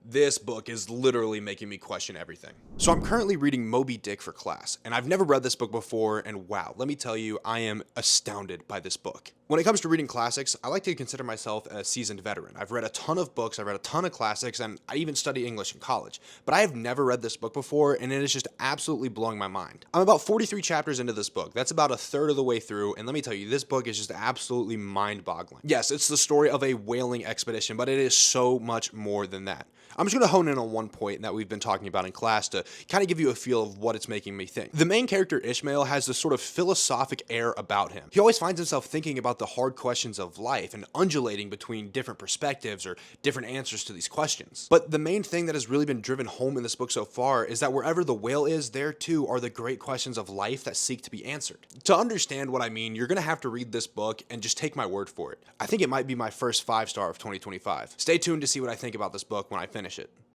This book is literally making me question everything. So I'm currently reading Moby Dick for class, and I've never read this book before, and wow, let me tell you, I am astounded by this book. When it comes to reading classics, I like to consider myself a seasoned veteran. I've read a ton of books, I've read a ton of classics, and I even studied English in college. But I have never read this book before, and it is just absolutely blowing my mind. I'm about 43 chapters into this book. That's about a third of the way through, and let me tell you, this book is just absolutely mind-boggling. Yes, it's the story of a whaling expedition, but it is so much more than that. I'm just going to hone in on one point that we've been talking about in class to kind of give you a feel of what it's making me think. The main character Ishmael has this sort of philosophic air about him. He always finds himself thinking about the hard questions of life and undulating between different perspectives or different answers to these questions. But the main thing that has really been driven home in this book so far is that wherever the whale is, there too are the great questions of life that seek to be answered. To understand what I mean, you're going to have to read this book and just take my word for it. I think it might be my first 5-star of 2025. Stay tuned to see what I think about this book when I finish it.